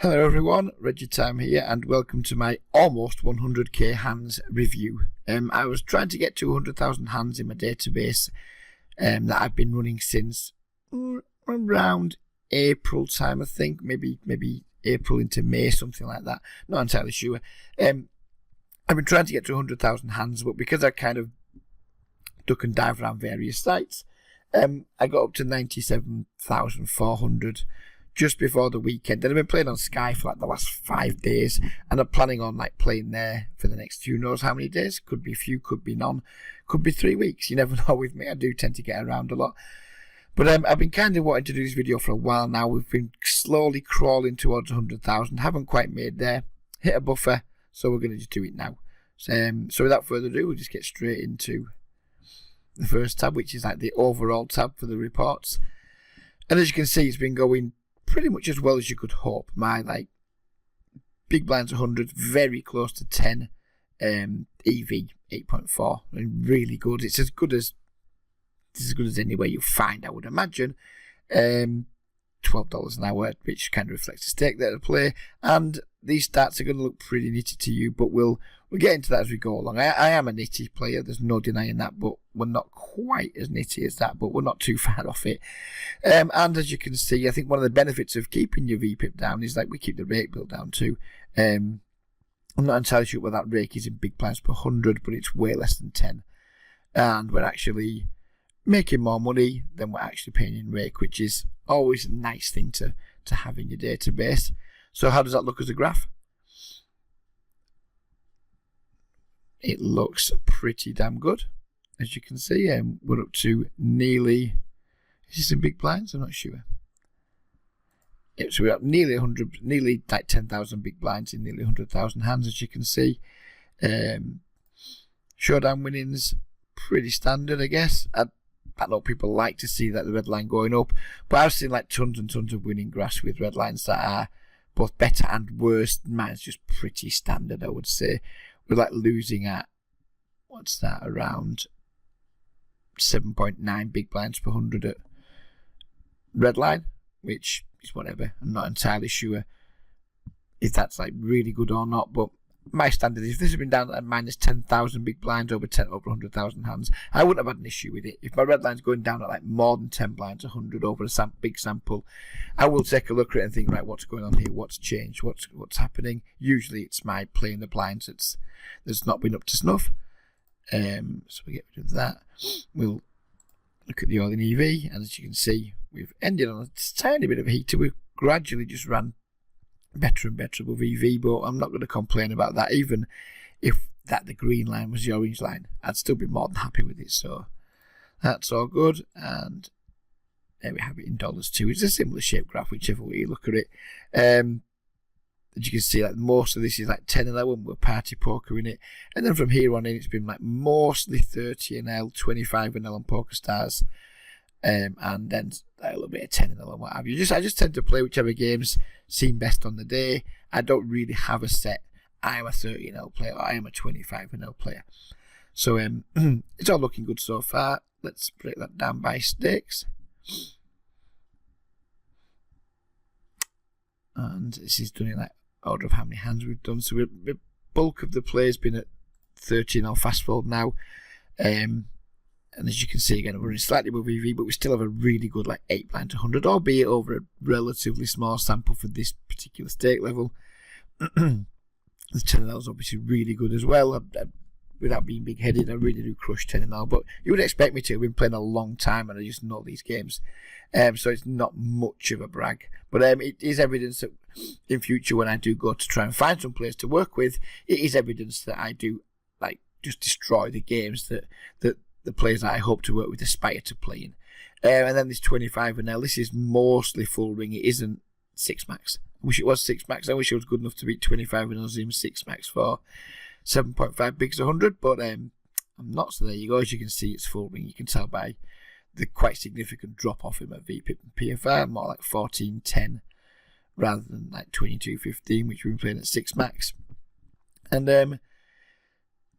Hello everyone, Reggie here and welcome to my almost 100k hands review. I was trying to get to 100,000 hands in my database that I've been running since around April time, I think, maybe April into May, something like that, not entirely sure. I've been trying to get to 100,000 hands, but because I kind of duck and dive around various sites, I got up to 97,400 just before the weekend. And I've been playing on Sky for like the last 5 days, and I'm planning on like playing there for the next few knows how many days. Could be a few, could be none, could be 3 weeks. You never know with me. I do tend to get around a lot. But I've been kind of wanting to do this video for a while now. We've been slowly crawling towards 100,000. Haven't quite made there. Hit a buffer, so we're going to just do it now. So without further ado, we'll just get straight into the first tab, which is like the overall tab for the reports. And as you can see, it's been going pretty much as well as you could hope. My like big blinds 100, very close to 10, EV 8.4, and really good. It's as good as anywhere you find, I would imagine. $12 an hour, which kind of reflects the stake there to play. And these stats are going to look pretty nitty to you, but we'll get into that as we go along. I am a nitty player, there's no denying that, but we're not quite as nitty as that, but we're not too far off it. And as you can see, I think one of the benefits of keeping your VPIP down is like we keep the rake bill down too. I'm not entirely sure what that rake is in big blinds per 100, but it's way less than 10. And we're actually making more money than we're actually paying in rake, which is always a nice thing to have in your database. So how does that look as a graph? It looks pretty damn good. As you can see, we're up to nearly, is this in big blinds? I'm not sure. Yeah, so we're up nearly 100, nearly like 10,000 big blinds in nearly 100,000 hands, as you can see. Showdown winnings, pretty standard, I guess. I know people like to see that the red line going up, but I've seen like tons and tons of winning graphs with red lines that are both better and worse. Mine's just pretty standard, I would say. We're like losing at, what's that, around 7.9 big blinds per 100 at red line, which is whatever. I'm not entirely sure if that's like really good or not, but my standard is if this had been down at minus 10,000 big blinds over 100,000 hands, I wouldn't have had an issue with it. If my red line's going down at like more than 10 blinds 100 over a big sample, I will take a look at it and think, right, what's going on here, what's changed, what's happening. Usually it's my playing the blinds that's not been up to snuff. So we get rid of that. We'll look at the all in EV, and as you can see, we've ended on a tiny bit of a heater. We've gradually just ran better and better above EV, but I'm not going to complain about that. Even if the green line was the orange line, I'd still be more than happy with it. So that's all good. And there we have it in dollars too. It's a similar shape graph, whichever way you look at it. As you can see, like most of this is like 10 NL, we're party poker in it, and then from here on in, it's been like mostly 30 NL, 25 NL on Poker Stars, and then like a little bit of 10 NL and what have you. I just tend to play whichever games seem best on the day. I don't really have a set. I am a 30 NL player, or I am a 25 NL player. So it's all looking good so far. Let's break that down by stakes. And this is done in like order of how many hands we've done. So the bulk of the play has been at 13 or fast forward now. And as you can see again, we're running slightly above EV, but we still have a really good like 8 blind to 100, albeit over a relatively small sample for this particular stake level. The 10 NL is obviously really good as well. Without being big headed, I really do crush 10 NL, but you would expect me to. I've been playing a long time and I just know these games. So it's not much of a brag, but it is evidence that in future when I do go to try and find some players to work with, it is evidence that I do like just destroy the games that the players that I hope to work with aspire to playing. And then this 25 NL, this is mostly full ring. It isn't 6 max. I wish it was 6 max. I wish it was good enough to beat 25 NL Zim 6 max for 7.5 bigs 100, but I'm not. So there you go. As you can see, it's full ring. You can tell by the quite significant drop off in my VPIP and PFR, more like 14.10 rather than like 22.15, which we've been playing at 6 max. And then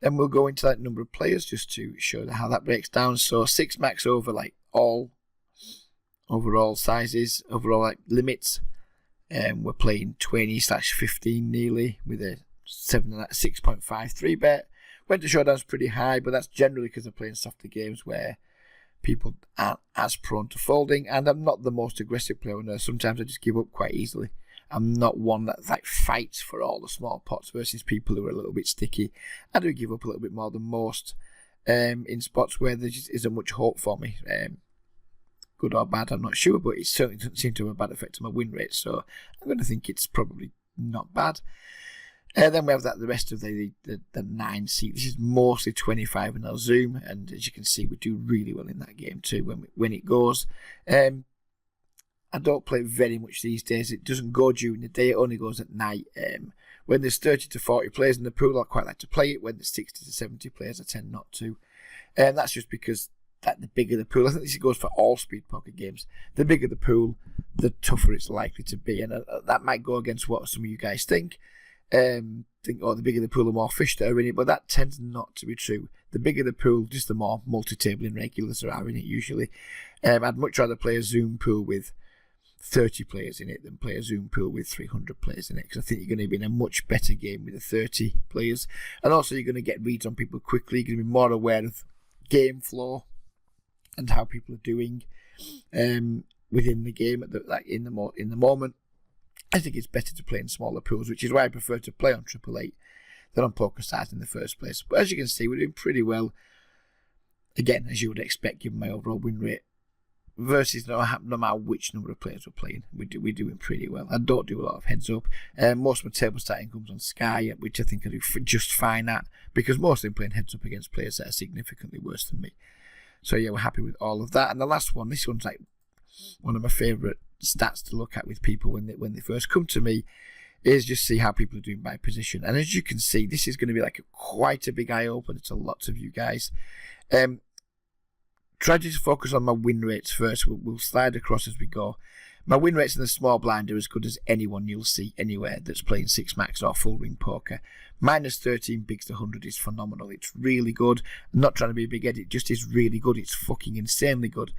we'll go into that number of players just to show how that breaks down. So 6 max over like all overall sizes, overall like limits. We're playing 20/15 nearly with a 6.53 bet. Went to showdowns pretty high, but that's generally because they're playing softer games where people aren't as prone to folding, and I'm not the most aggressive player on earth. Sometimes I just give up quite easily. I'm not one that like fights for all the small pots versus people who are a little bit sticky. I do give up a little bit more than most in spots where there just isn't much hope for me. Good or bad, I'm not sure, but it certainly doesn't seem to have a bad effect on my win rate, so I'm going to think it's probably not bad. Then we have the rest of the 9 seat. This is mostly 25 in our Zoom, and as you can see, we do really well in that game too when it goes. I don't play very much these days. It doesn't go during the day, it only goes at night. When there's 30 to 40 players in the pool, I quite like to play it. When there's 60 to 70 players, I tend not to. That's just because the bigger the pool, I think this goes for all speed poker games, the bigger the pool, the tougher it's likely to be. And that might go against what some of you guys think. The bigger the pool, the more fish that are in it, but that tends not to be true. The bigger the pool, just the more multi-tabling regulars there are in it usually. I'd much rather play a Zoom pool with 30 players in it than play a Zoom pool with 300 players in it, because I think you're going to be in a much better game with the 30 players, and also you're going to get reads on people quickly. You're going to be more aware of game flow and how people are doing within the game in the moment. I think it's better to play in smaller pools, which is why I prefer to play on 888 than on PokerStars in the first place. But as you can see, we're doing pretty well. Again, as you would expect, given my overall win rate, versus no matter which number of players we're playing, we're doing pretty well. I don't do a lot of heads up. Most of my table starting comes on Sky, which I think I do just fine at, because mostly I'm playing heads up against players that are significantly worse than me. So yeah, we're happy with all of that. And the last one, this one's like one of my favourite stats to look at with people when they first come to me, is just see how people are doing by position. And as you can see, this is going to be like quite a big eye opener to lots of you guys. Try to just focus on my win rates first. We'll slide across as we go. My win rates in the small blind are as good as anyone you'll see anywhere that's playing 6 max or full ring poker. Minus 13 bigs to 100 is phenomenal. It's really good. I'm not trying to be a big head, it just is really good. It's fucking insanely good.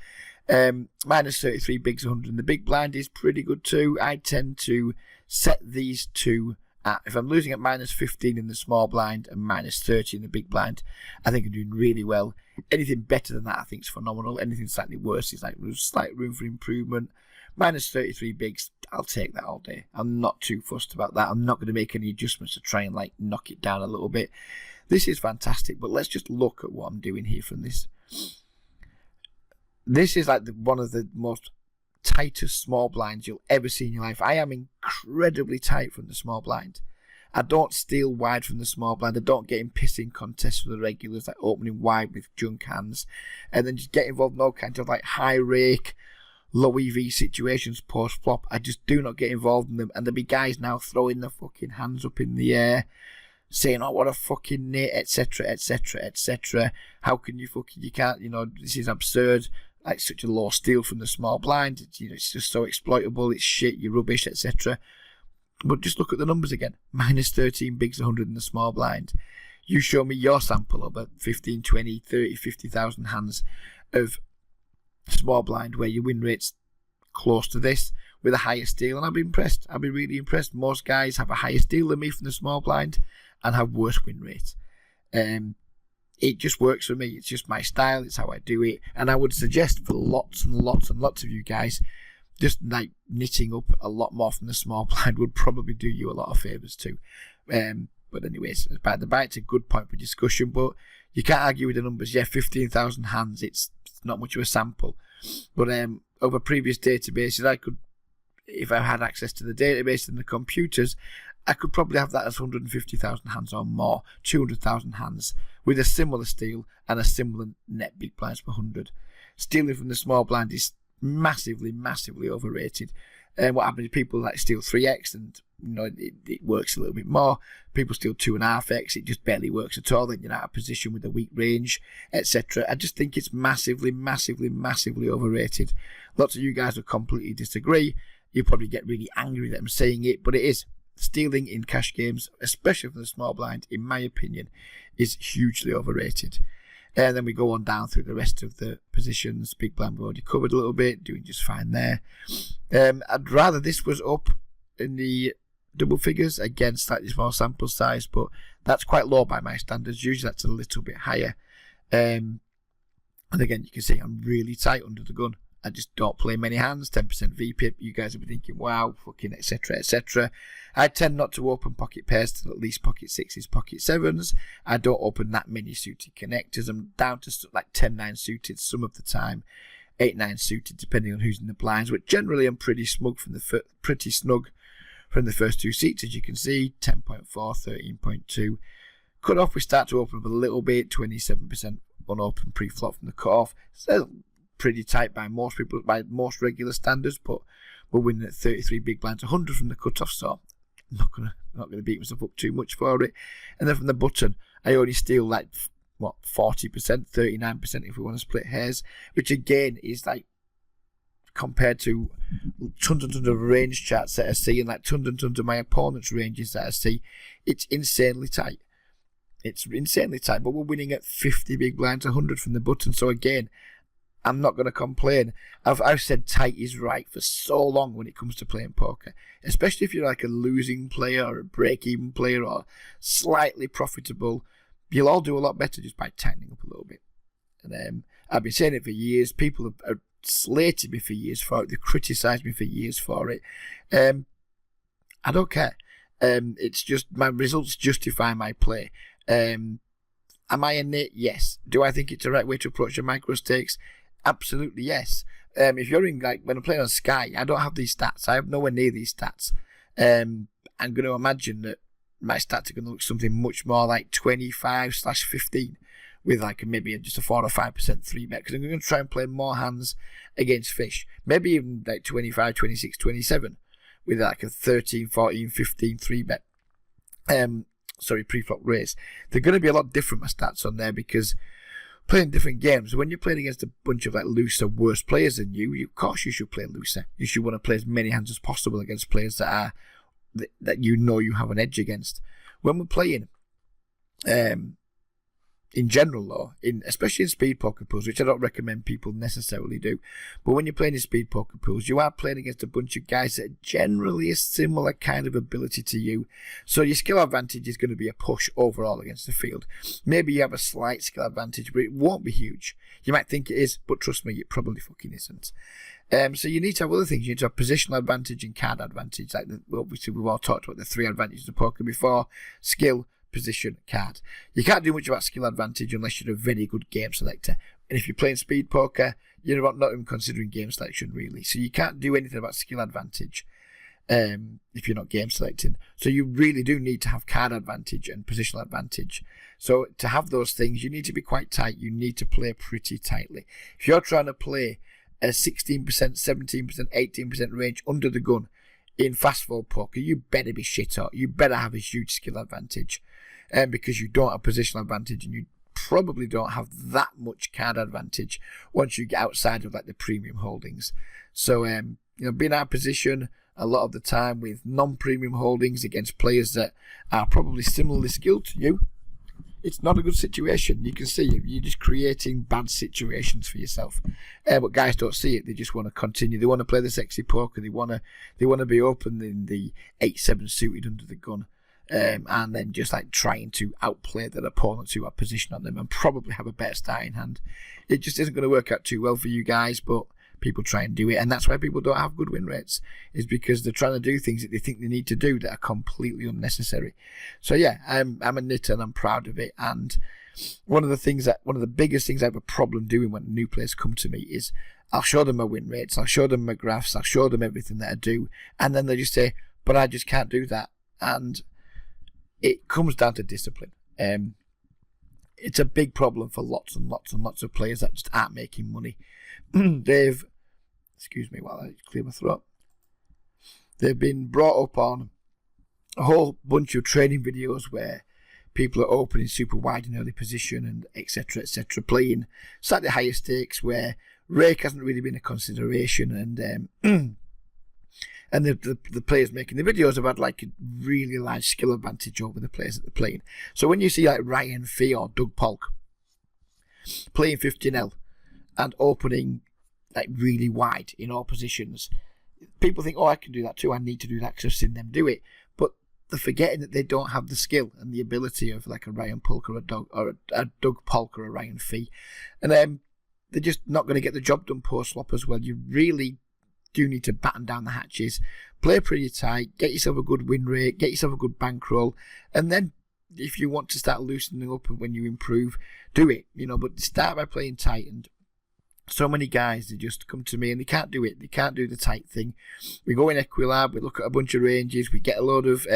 Minus 33 bigs to 100 in the big blind is pretty good too. I tend to set these two at, if I'm losing at minus 15 in the small blind and minus 30 in the big blind, I think I'm doing really well. Anything better than that I think is phenomenal. Anything slightly worse is like slight room for improvement. Minus 33 bigs, I'll take that all day. I'm not too fussed about that. I'm not going to make any adjustments to try and like knock it down a little bit. This is fantastic, but let's just look at what I'm doing here from this. This is like one of the most tightest small blinds you'll ever see in your life. I am incredibly tight from the small blind. I don't steal wide from the small blind. I don't get in pissing contests with the regulars, like opening wide with junk hands, and then just get involved in all kinds of like high rake, low EV situations post flop. I just do not get involved in them, and there'll be guys now throwing their fucking hands up in the air, saying, "Oh, what a fucking nit," etc., etc., etc. How can you can't, this is absurd. Like such a low steal from the small blind. It's just so exploitable. It's shit. You're rubbish, etc. But just look at the numbers again. Minus 13 bigs 100 in the small blind. You show me your sample of 15, 20, 30, 50,000 hands of small blind where your win rate's close to this with a higher steal, and I'll be impressed. I'll be really impressed. Most guys have a higher steal than me from the small blind and have worse win rates. It just works for me. It's just my style. It's how I do it. And I would suggest for lots and lots and lots of you guys, just like knitting up a lot more from the small blind would probably do you a lot of favours too. But anyways, by the by, it's a good point for discussion. But you can't argue with the numbers. Yeah, 15,000 hands. It's not much of a sample. But over previous databases, I could, if I had access to the database and the computers, I could probably have that as 150,000 hands or more, 200,000 hands, with a similar steal and a similar net big blinds per 100. Stealing from the small blind is massively, massively overrated. And what happens is people like steal 3x and it works a little bit more. People steal 2.5x, it just barely works at all. Then you're out of position with a weak range, etc. I just think it's massively, massively, massively overrated. Lots of you guys will completely disagree. You'll probably get really angry that I'm saying it, but it is. Stealing in cash games, especially from the small blind, in my opinion, is hugely overrated. And then we go on down through the rest of the positions. Big blind we've already covered a little bit, doing just fine there. I'd rather this was up in the double figures. Again, slightly small sample size, but that's quite low by my standards. Usually that's a little bit higher. And again, you can see I'm really tight under the gun. I just don't play many hands, 10% VPIP. You guys will be thinking, wow, fucking etc, etc. I tend not to open pocket pairs till at least pocket 6s, pocket 7s. I don't open that many suited connectors. I'm down to like 10-9 suited some of the time, 8-9 suited depending on who's in the blinds. But generally, I'm pretty snug from the first two seats, as you can see, 10.4, 13.2. Cut off, we start to open up a little bit, 27% unopened pre-flop from the cut-off. So pretty tight by most people, by most regular standards, but we're winning at 33 big blinds, 100 from the cut-off, so I'm not gonna beat myself up too much for it. And then from the button, I only steal like 40%, 39% if we want to split hairs, which again is like compared to tons and tons of range charts that I see, and like tons and tons of my opponent's ranges that I see, it's insanely tight. It's insanely tight, but we're winning at 50 big blinds, 100 from the button. So again, I'm not going to complain. I've said tight is right for so long when it comes to playing poker, especially if you're like a losing player or a break-even player or slightly profitable. You'll all do a lot better just by tightening up a little bit. And I've been saying it for years. People have slated me for years for it. They've criticised me for years for it. I don't care. It's just my results justify my play. Am I in it? Yes. Do I think it's the right way to approach the microstakes? Absolutely yes. If you're in, like, when I'm playing on Sky, I don't have these stats. I have nowhere near these stats. I'm going to imagine that my stats are going to look something much more like 25/15 with like maybe just a 4 or 5% 3-bet, because I'm going to try and play more hands against fish. Maybe even like 25, 26, 27 with like a 13, 14, 15 3-bet. Pre-flop raise. They're going to be a lot different, my stats on there, because playing different games, when you're playing against a bunch of like looser, worse players than you, of course you should play looser. You should want to play as many hands as possible against players that you know you have an edge against. When we're playing, in general though, especially in speed poker pools, which I don't recommend people necessarily do, but when you're playing in speed poker pools, you are playing against a bunch of guys that are generally a similar kind of ability to you, so your skill advantage is going to be a push overall against the field. Maybe you have a slight skill advantage, but it won't be huge. You might think it is, but trust me, it probably fucking isn't. So you need to have other things. You need to have positional advantage and card advantage. Obviously, we've all talked about the three advantages of poker before: skill, position, card. You can't do much about skill advantage unless you're a very good game selector. And if you're playing speed poker, you're not even considering game selection really. So you can't do anything about skill advantage if you're not game selecting. So you really do need to have card advantage and positional advantage. So to have those things, you need to be quite tight. You need to play pretty tightly. If you're trying to play a 16%, 17%, 18% range under the gun in fast fold poker, you better be shit hot. You better have a huge skill advantage, because you don't have positional advantage, and you probably don't have that much card advantage once you get outside of like the premium holdings. So being out of position a lot of the time with non-premium holdings against players that are probably similarly skilled to you, it's not a good situation. You can see you're just creating bad situations for yourself. But guys don't see it. They just want to continue. They want to play the sexy poker. They want to be open in the 8-7 suited under the gun, and then just like trying to outplay their opponents who are positioned on them and probably have a better starting hand. It just isn't going to work out too well for you guys, but people try and do it, and that's why people don't have good win rates, is because they're trying to do things that they think they need to do that are completely unnecessary. So yeah, I'm a knitter and I'm proud of it. And one of the biggest things I have a problem doing when new players come to me is I'll show them my win rates, I'll show them my graphs, I'll show them everything that I do, and then they just say, but I just can't do that. And it comes down to discipline. It's a big problem for lots and lots and lots of players that just aren't making money. Excuse me while I clear my throat. They've been brought up on a whole bunch of training videos where people are opening super wide in early position and etc, playing slightly higher stakes where rake hasn't really been a consideration, and and the players making the videos have had like a really large skill advantage over the players that they're playing. So when you see like Ryan Fee or Doug Polk playing 15L and opening like really wide in all positions, people think, oh, I can do that too. I need to do that because I've seen them do it. But they're forgetting that they don't have the skill and the ability of like a Ryan Polk or a Doug Polk or a Ryan Fee. And they're just not going to get the job done post-swap as well. You really do need to batten down the hatches, play pretty tight, get yourself a good win rate, get yourself a good bankroll, and then if you want to start loosening up when you improve, do it. But start by playing tight. And so many guys, they just come to me and they can't do it. They can't do the tight thing. We go in Equilab, we look at a bunch of ranges, we get a load of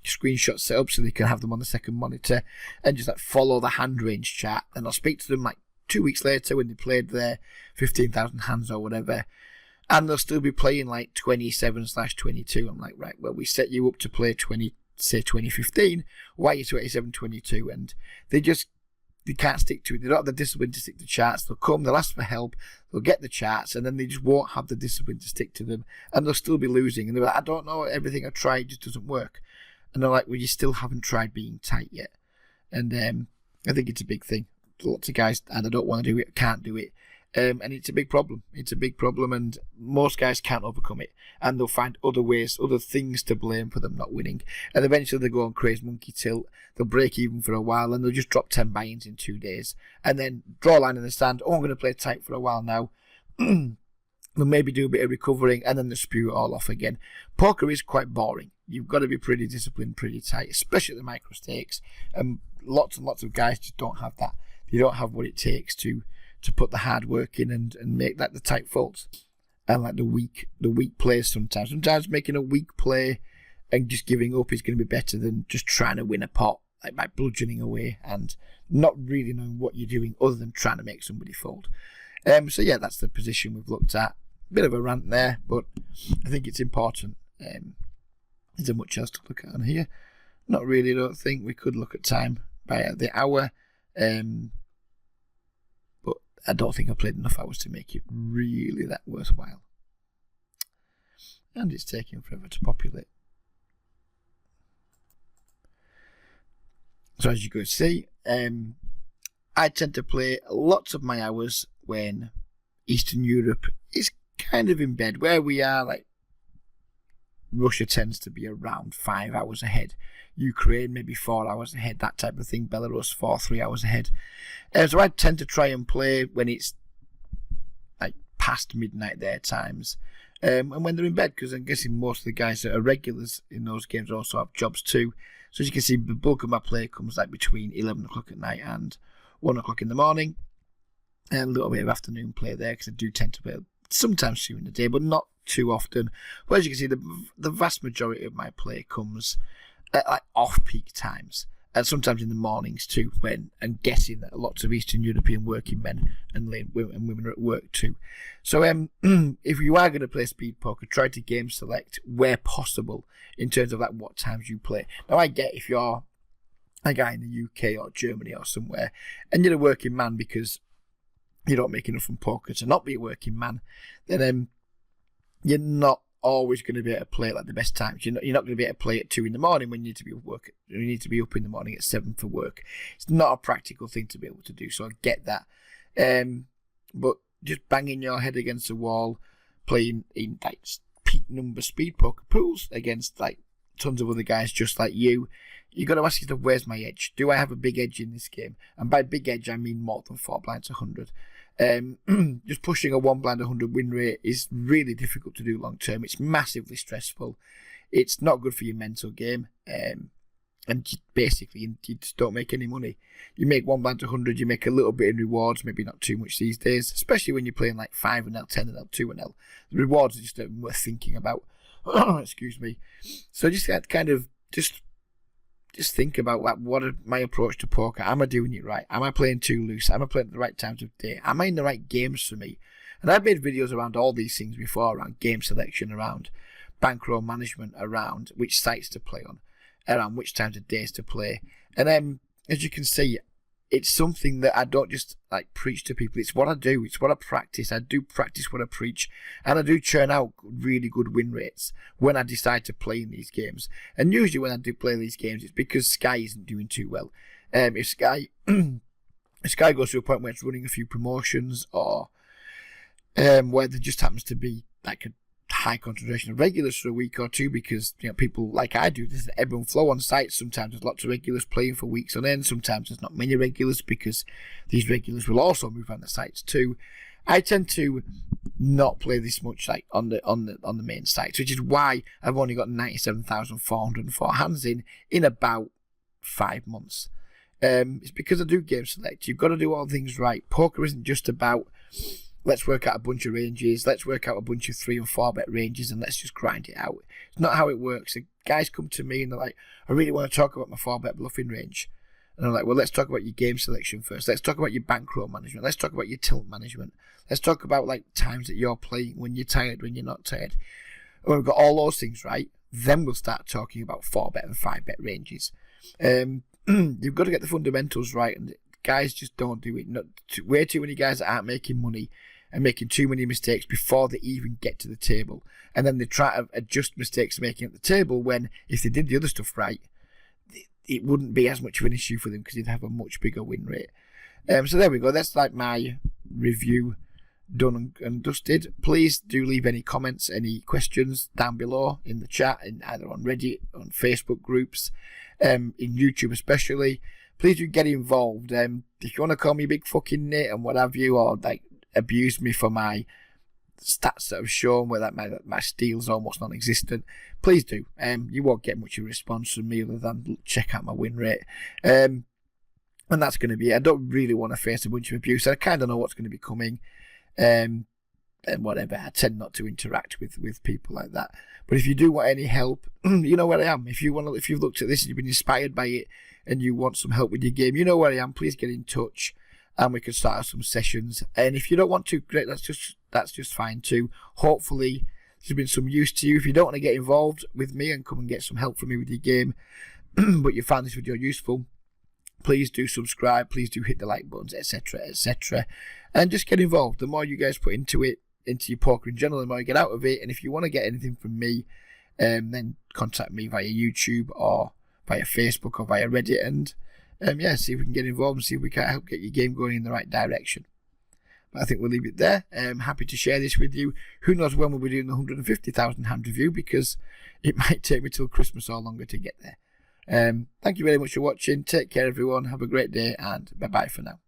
screenshots set up so they can have them on the second monitor and just like follow the hand range chart. And I'll speak to them like 2 weeks later when they played their 15,000 hands or whatever, and they'll still be playing like 27/22. I'm like, right, well, we set you up to play 2015. Why are you 27/22? And they can't stick to it. They don't have the discipline to stick to charts. They'll ask for help, they'll get the charts, and then they just won't have the discipline to stick to them, and they'll still be losing. And they're like, I don't know, everything I tried just doesn't work. And they're like, well, you still haven't tried being tight yet. And I think it's a big thing. Lots of guys either don't want to do it, can't do it. And it's a big problem. It's a big problem, and most guys can't overcome it. And they'll find other ways, other things to blame for them not winning. And eventually they go on crazy monkey tilt. They'll break even for a while, and they'll just drop 10 buy-ins in 2 days. And then draw a line in the sand. Oh, I'm going to play tight for a while now. They'll maybe do a bit of recovering, and then they'll spew it all off again. Poker is quite boring. You've got to be pretty disciplined, pretty tight, especially at the Microstakes. And lots of guys just don't have that. You don't have what it takes to put the hard work in and make that the tight folds. And like the weak plays sometimes. Sometimes making a weak play and just giving up is going to be better than just trying to win a pot, like by bludgeoning away and not really knowing what you're doing other than trying to make somebody fold. So yeah, that's the position we've looked at. Bit of a rant there, but I think it's important. Is there much else to look at on here? Not really, I don't think. We could look at time by the hour. But I don't think I played enough hours to make it really that worthwhile. And it's taking forever to populate. So as you can see, I tend to play lots of my hours when Eastern Europe is kind of in bed. Where we are, like Russia tends to be around 5 hours ahead. Ukraine maybe 4 hours ahead, that type of thing. Belarus 3 hours ahead. So I tend to try and play when it's like past midnight their times, and when they're in bed, because I'm guessing most of the guys that are regulars in those games also have jobs too. So as you can see, the bulk of my play comes like between 11 o'clock at night and 1 o'clock in the morning, and a little bit of afternoon play there because I do tend to play sometimes during the day, but not too often. But as you can see, the vast majority of my play comes at like off-peak times, and sometimes in the mornings too, when I'm guessing that lots of Eastern European working men and women are at work too. So if you are going to play speed poker, try to game select where possible in terms of like what times you play. Now I get if you're a guy in the UK or Germany or somewhere and you're a working man because you don't make enough from poker to not be a working man, then you're not always going to be able to play at like the best times. You're not going to be able to play at 2 in the morning when you need to be at work. You need to be up in the morning at 7 for work. It's not a practical thing to be able to do, so I get that. But just banging your head against the wall, playing in like peak number speed poker pools against like tons of other guys just like you got to ask yourself, where's my edge? Do I have a big edge in this game? And by big edge, I mean more than 4 blinds 100. Just pushing a 1 blind 100 win rate is really difficult to do long term. It's massively stressful. It's not good for your mental game. And basically, you just don't make any money. You make 1 blind 100, you make a little bit in rewards, maybe not too much these days, especially when you're playing like 5 and L, 10 and L, 2 and L. The rewards are just not worth thinking about. Excuse me. So just that kind of just think about what are my approach to poker. Am I doing it right? Am I playing too loose? Am I playing at the right times of day? Am I in the right games for me? And I've made videos around all these things before, around game selection, around bankroll management, around which sites to play on, around which times of days to play. And as you can see, it's something that I don't just like preach to people. It's what I do. It's what I practice. I do practice what I preach, and I do churn out really good win rates when I decide to play in these games. And usually when I do play these games, it's because Sky isn't doing too well. If Sky goes to a point where it's running a few promotions, or where there just happens to be like a high concentration of regulars for a week or two, because people like I do, there's an ebb and flow on sites. Sometimes there's lots of regulars playing for weeks on end. Sometimes there's not many regulars, because these regulars will also move on the sites too. I tend to not play this much like on the main sites, which is why I've only got 97,404 hands in about 5 months. It's because I do game select. You've got to do all things right. Poker isn't just about let's work out a bunch of ranges, let's work out a bunch of 3 and 4 bet ranges, and let's just grind it out. It's not how it works. The guys come to me and they're like, I really want to talk about my 4 bet bluffing range. And I'm like, well, let's talk about your game selection first. Let's talk about your bankroll management. Let's talk about your tilt management. Let's talk about like times that you're playing, when you're tired, when you're not tired. And when we've got all those things right, then we'll start talking about 4 bet and 5 bet ranges. You've got to get the fundamentals right, and guys just don't do it. Way too many guys that aren't making money and making too many mistakes before they even get to the table. And then they try to adjust mistakes they're making at the table, when if they did the other stuff right, it wouldn't be as much of an issue for them, because they'd have a much bigger win rate. So there we go. That's like my review done and dusted. Please do leave any comments, any questions down below in the chat, either on Reddit, on Facebook groups, in YouTube especially. Please do get involved. If you want to call me big fucking nit and what have you, or like abuse me for my stats that have shown where that my steal's almost non-existent, please do. You won't get much of a response from me other than check out my win rate. And that's going to be it. I don't really want to face a bunch of abuse. I kind of know what's going to be coming. And whatever. I tend not to interact with people like that. But if you do want any help, you know where I am. If you've looked at this and you've been inspired by it and you want some help with your game, you know where I am. Please get in touch and we can start some sessions. And if you don't want to, great, that's just fine too. Hopefully there's been some use to you. If you don't want to get involved with me and come and get some help from me with your game, but you found this video useful, please do subscribe, please do hit the like buttons, etc, etc, and just get involved. The more you guys put into it, into your poker in general, the more you get out of it. And if you want to get anything from me, then contact me via YouTube or via Facebook or via Reddit, and see if we can get involved and see if we can help get your game going in the right direction. But I think we'll leave it there. I'm happy to share this with you. Who knows when we'll be doing the 150,000 hand review, because it might take me till Christmas or longer to get there. Thank you very much for watching. Take care, everyone. Have a great day, and bye-bye for now.